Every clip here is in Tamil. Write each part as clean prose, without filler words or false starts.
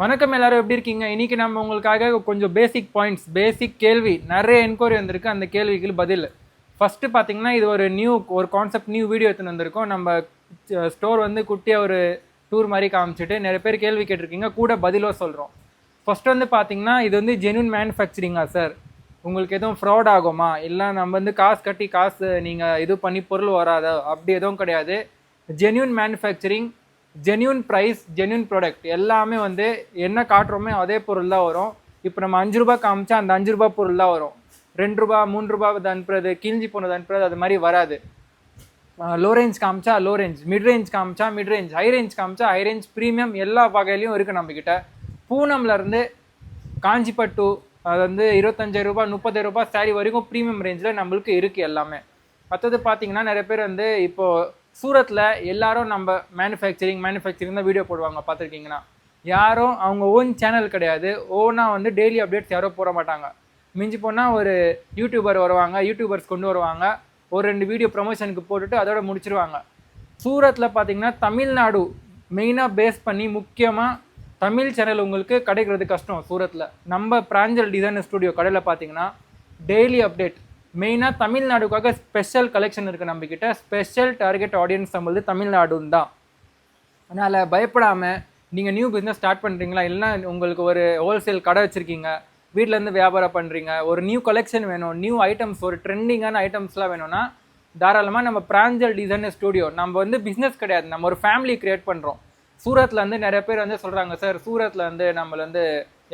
வணக்கம் எல்லாரும் எப்படி இருக்கீங்க? இன்னைக்கு நம்ம உங்களுக்காக கொஞ்சம் பேசிக் பாயிண்ட்ஸ், பேசிக் கேள்வி, நிறைய என்கொயரி வந்திருக்கு. அந்த கேள்விக்கு பதில். ஃபர்ஸ்ட் பார்த்தீங்கன்னா இது ஒரு கான்செப்ட் நியூ வீடியோ எடுத்துன்னு வந்திருக்கோம். நம்ம ஸ்டோர் வந்து குட்டியாக ஒரு டூர் மாதிரி காமிச்சிட்டு நிறைய பேர் கேள்வி கேட்டிருக்கீங்க, கூட பதிலும் சொல்கிறோம். ஃபர்ஸ்ட் வந்து பார்த்தீங்கன்னா இது வந்து ஜென்யூன் மேனுஃபேக்சரிங்கா சார்? உங்களுக்கு எதுவும் ஃப்ராட் ஆகுமா? இல்லை நம்ம வந்து காசு கட்டி நீங்கள் இது பண்ணி பொருள் வராதா? அப்படி எதுவும் கிடையாது. Genuine manufacturing, genuine price, genuine product எல்லாமே வந்து என்ன காட்டுறோமே அதே பொருள் தான் வரும். இப்போ நம்ம 5 ரூபாய் காமிச்சா அந்த 5 ரூபாய் பொருள் தான் வரும். 2 ரூபா 3 ரூபாய் அனுப்புறது, கிழிஞ்சி போனது அனுப்புறது அது மாதிரி வராது. லோ ரேஞ்ச் காமிச்சா லோ ரேஞ்ச், மிட் ரேஞ்ச் காமிச்சா மிட் ரேஞ்ச், ஹை ரேஞ்ச் காமிச்சா ஹை ரேஞ்ச், ப்ரீமியம் எல்லா வகையிலையும் இருக்குது நம்மக்கிட்ட. பூனம்லேருந்து காஞ்சிப்பட்டு அது வந்து 25,000 ரூபாய் 30,000 ரூபாய் சாரி வரைக்கும் ப்ரீமியம் ரேஞ்சில் நம்மளுக்கு இருக்குது எல்லாமே. மற்றது பார்த்தீங்கன்னா நிறைய பேர் வந்து இப்போது சூரத்தில் எல்லாரும் நம்ம மேனுஃபேக்சரிங் தான் வீடியோ போடுவாங்க பார்த்துருக்கீங்கன்னா. யாரும் அவங்க ஓன் சேனல் கிடையாது, ஓனாக வந்து டெய்லி அப்டேட்ஸ் யாரும் போட மாட்டாங்க. மிஞ்சி போனால் ஒரு யூடியூபர்ஸ் கொண்டு வருவாங்க, ஒரு 2 வீடியோ ப்ரமோஷனுக்கு போட்டுட்டு அதோட முடிச்சிருவாங்க. சூரத்தில் பார்த்தீங்கன்னா தமிழ்நாடு மெயினாக பேஸ் பண்ணி முக்கியமாக தமிழ் சேனல் உங்களுக்கு கிடைக்கிறது கஷ்டம். சூரத்தில் நம்ம பிராஞ்சல் டிசைனர் ஸ்டுடியோ கடையில் பார்த்தீங்கன்னா டெய்லி அப்டேட், மெயினாக தமிழ்நாடுக்காக ஸ்பெஷல் கலெக்ஷன் இருக்குது நம்மக்கிட்ட. ஸ்பெஷல் டார்கெட் ஆடியன்ஸ் நம்மளது தமிழ்நாடுன்னு தான். அதனால் பயப்படாமல் நீங்கள் நியூ பிஸ்னஸ் ஸ்டார்ட் பண்ணுறீங்களா, இல்லைனா உங்களுக்கு ஒரு ஹோல்சேல் கடை வச்சுருக்கீங்க, வீட்டிலேருந்து வியாபாரம் பண்ணுறீங்க, ஒரு நியூ கலெக்ஷன் வேணும், நியூ ஐட்டம்ஸ், ஒரு ட்ரெண்டிங்கான ஐட்டம்ஸ்லாம் வேணும்னா தாராளமாக நம்ம பிராஞ்சல் டிசைனர் ஸ்டுடியோ. நம்ம வந்து பிஸ்னஸ் கிடையாது, நம்ம ஒரு ஃபேமிலி க்ரியேட் பண்ணுறோம். சூரத்தில் வந்து நிறைய பேர் வந்து சொல்கிறாங்க, சார் சூரத்தில் வந்து நம்மளை வந்து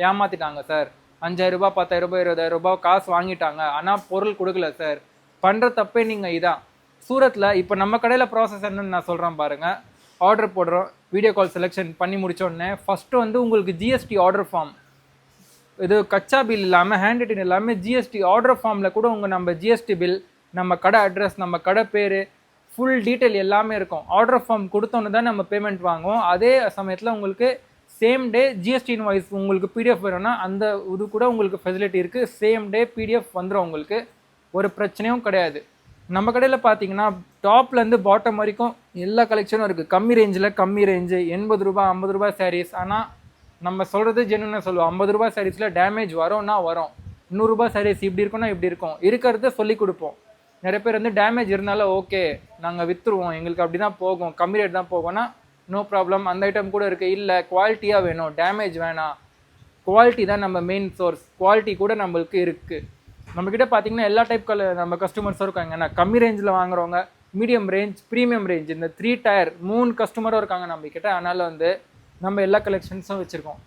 ஏமாற்றிட்டாங்க சார், 5,000 ரூபாய் 10,000 ரூபாய் 20,000 ரூபாய் காசு வாங்கிட்டாங்க, ஆனால் பொருள் கொடுக்கல சார். பண்ணுற தப்பே நீங்கள் இதான். சூரத்தில் இப்போ நம்ம கடையில் ப்ராசஸ் என்னன்னு நான் சொல்கிறேன் பாருங்கள். ஆர்டர் போடுறோம், வீடியோ கால் செலெக்ஷன் பண்ணி முடித்தோடனே ஃபஸ்ட்டு வந்து உங்களுக்கு ஜிஎஸ்டி ஆர்டர் ஃபார்ம், இது கச்சா பில் இல்லாமல் ஹேண்ட் ரிட்டன் இல்லாமல் ஜிஎஸ்டி ஆர்டர் ஃபார்மில் கூட நம்ம ஜிஎஸ்டி பில், நம்ம கடை அட்ரஸ், நம்ம கடை பேர், ஃபுல் டீட்டெயில் எல்லாமே இருக்கும். ஆர்டர் ஃபார்ம் கொடுத்தோன்னு தான் நம்ம பேமெண்ட் வாங்குவோம். அதே சமயத்தில் உங்களுக்கு சேம் டே ஜிஎஸ்டி இன்வாய்ஸ் உங்களுக்கு பிடிஎஃப் வேணும்னா அந்த இது கூட உங்களுக்கு ஃபெசிலிட்டி இருக்குது. சேம் டே பிடிஎஃப் வந்துடும், உங்களுக்கு ஒரு பிரச்சனையும் கிடையாது. நம்ம கடையில் பார்த்தீங்கன்னா டாப்லேருந்து பாட்டம் வரைக்கும் எல்லா கலெக்ஷனும் இருக்குது. கம்மி ரேஞ்சு 80 ரூபாய் 50 ரூபாய் சாரீஸ். ஆனால் நம்ம சொல்கிறது ஜென்னுன்னு சொல்லுவோம், 50 ரூபாய் சாரீஸில் டேமேஜ் வரும்னா வரும், 100 ரூபாய் சாரீஸ் இப்படி இருக்குன்னா இப்படி இருக்கும், இருக்கிறத சொல்லி கொடுப்போம். நிறைய பேர் வந்து டேமேஜ் இருந்தாலும் ஓகே நாங்கள் விற்றுருவோம், எங்களுக்கு அப்படி தான் போகும், கம்மி ரேட் தான் போகும்னா நோ ப்ராப்ளம், அந்த ஐட்டம் கூட இருக்குது. இல்லை குவாலிட்டியாக வேணும், டேமேஜ் வேணாம், குவாலிட்டி தான் நம்ம மெயின் சோர்ஸ், குவாலிட்டி கூட நம்மளுக்கு இருக்குது. நம்மக்கிட்ட பார்த்தீங்கன்னா எல்லா டைப் நம்ம கஸ்டமர்ஸும் இருக்காங்க. ஏன்னா கம்மி ரேஞ்சில் வாங்குறவங்க, மீடியம் ரேஞ்ச், ப்ரீமியம் ரேஞ்ச், இந்த 3 டயர் 3 கஸ்டமரும் இருக்காங்க நம்மக்கிட்ட. அதனால் வந்து நம்ம எல்லா கலெக்ஷன்ஸும் வச்சுருக்கோம்.